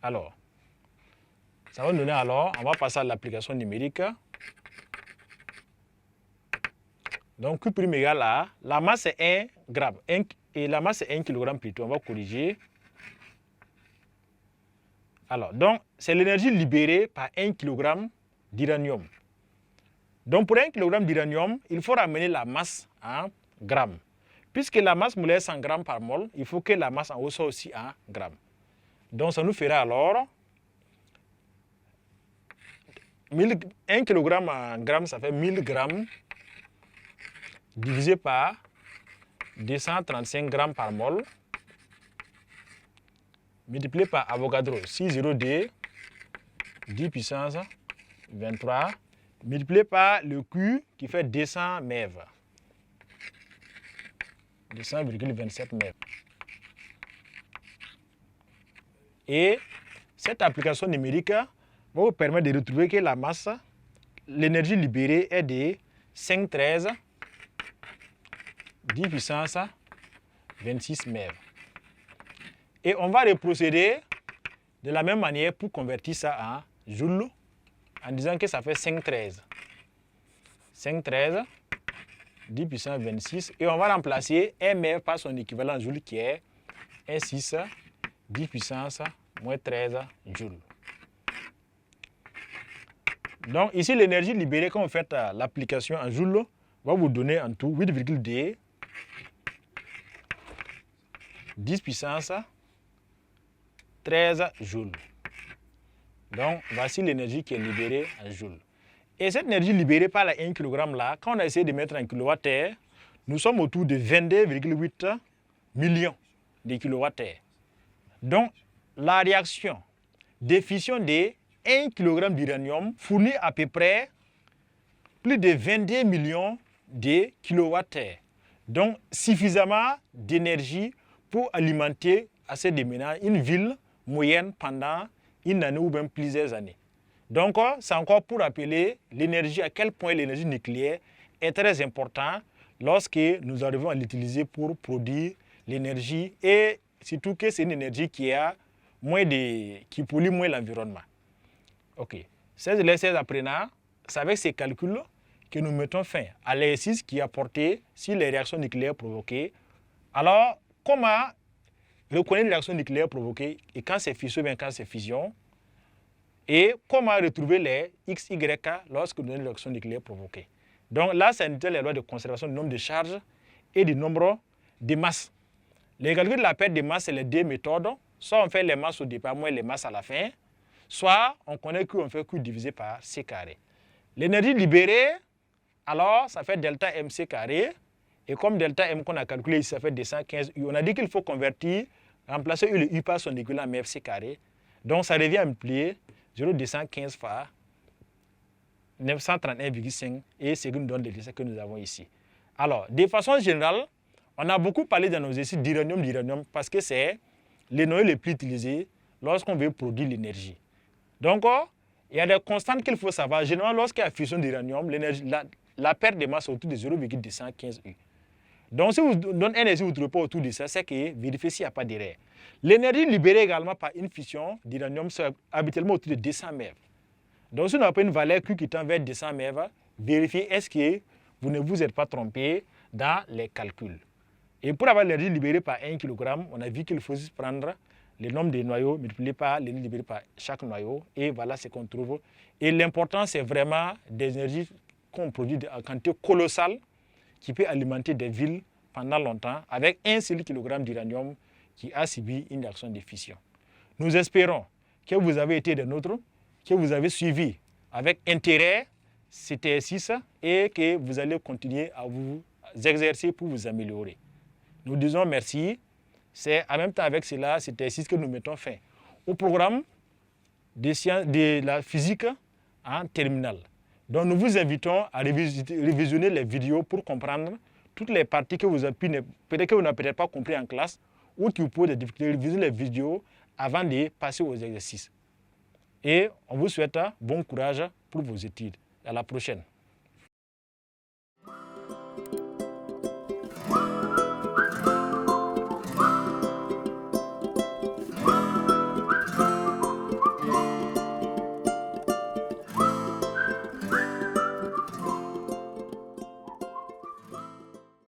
Alors, ça va nous donner alors, on va passer à l'application numérique. Donc, Q' égale à, la masse est 1 gramme, et la masse est 1 kg plutôt, on va corriger. Alors, donc, c'est l'énergie libérée par 1 kg d'uranium. Donc, pour 1 kg d'uranium, il faut ramener la masse en grammes. Puisque la masse moulaire est 100 grammes par mol, il faut que la masse en haut soit aussi en grammes. Donc, ça nous fera alors 1 kg en grammes, ça fait 1000 grammes divisé par 235 grammes par mol, multiplié par Avogadro, 6,0D, 10 puissance 23, multiplié par le Q qui fait 200 MeV. 200,27 MeV. Et cette application numérique va vous permettre de retrouver que la masse, l'énergie libérée est de 513 10 puissance 26 MeV. Et on va reprocéder de la même manière pour convertir ça en joules en disant que ça fait 513. 513 10 puissance 26. Et on va remplacer 1 MeV par son équivalent en joules qui est 1,6 10 puissance moins 13 joules. Donc ici, l'énergie libérée quand vous faites l'application en joules va vous donner en tout 8,2 10 puissance 13 joules. Donc, voici l'énergie qui est libérée en joules. Et cette énergie libérée par la 1 kg là, quand on a essayé de mettre en kWh, nous sommes autour de 22,8 millions de kWh. Donc, la réaction de fission de 1 kg d'uranium fournit à peu près plus de 22 millions de kWh. Donc, suffisamment d'énergie pour alimenter assez de ménages une ville moyenne pendant une année ou même plusieurs années. Donc, c'est encore pour rappeler l'énergie, à quel point l'énergie nucléaire est très importante lorsque nous arrivons à l'utiliser pour produire l'énergie et surtout que c'est une énergie qui pollue moins l'environnement. Ok. 16 les 16 apprenants, c'est avec ces calculs que nous mettons fin à l'exercice qui a porté sur les réactions nucléaires provoquées. Alors, comment reconnaître les réactions nucléaires provoquées et quand c'est fission, bien quand c'est fission? Et comment retrouver les X, Y lorsque nous avons une réaction nucléaire provoquée? Donc là, c'est les lois de conservation du nombre de charges et du nombre de masses. Les calculs de la perte de masse, c'est les deux méthodes. Soit on fait les masses au départ, moins les masses à la fin. Soit on connaît Q, on fait Q divisé par C carré. L'énergie libérée, alors, ça fait delta MC carré. Et comme delta M qu'on a calculé ici, ça fait 215 U. On a dit qu'il faut convertir, remplacer U le U par son équivalent MFC carré. Donc, ça revient à multiplier 0,215 fois 931,5 et ce qui nous donne le résultat que nous avons ici. Alors, de façon générale, on a beaucoup parlé dans nos exercices d'uranium parce que c'est les noyaux les plus utilisés lorsqu'on veut produire l'énergie. Donc, il y a des constantes qu'il faut savoir. Généralement, lorsqu'il y a fusion d'uranium, la perte de masse est autour de 0,215 U. Donc, si vous donnez un exercice, vous ne trouvez pas autour de ça, c'est que vérifiez s'il n'y a pas d'erreur. L'énergie libérée également par une fusion d'uranium, c'est habituellement autour de 200 MeV. Donc, si on n'a pas une valeur Q qui tend vers 200 MeV, vérifiez est-ce que vous ne vous êtes pas trompé dans les calculs. Et pour avoir l'énergie libérée par 1 kg, on a vu qu'il faut juste prendre le nombre de noyaux multiplié par l'énergie libérée par chaque noyau. Et voilà ce qu'on trouve. Et l'important, c'est vraiment des énergies qu'on produit en quantité colossale qui peut alimenter des villes pendant longtemps avec un seul kilogramme d'uranium qui a subi une réaction de fission. Nous espérons que vous avez été des nôtres, que vous avez suivi avec intérêt cet exercice et que vous allez continuer à vous exercer pour vous améliorer. Nous disons merci. C'est en même temps avec cela, cet exercice que nous mettons fin au programme de la physique en terminale. Donc nous vous invitons à révisionner les vidéos pour comprendre toutes les parties que vous avez peut-être que vous n'avez peut-être pas compris en classe ou qui vous posent des difficultés. Réviser les vidéos avant de passer aux exercices. Et on vous souhaite bon courage pour vos études. À la prochaine.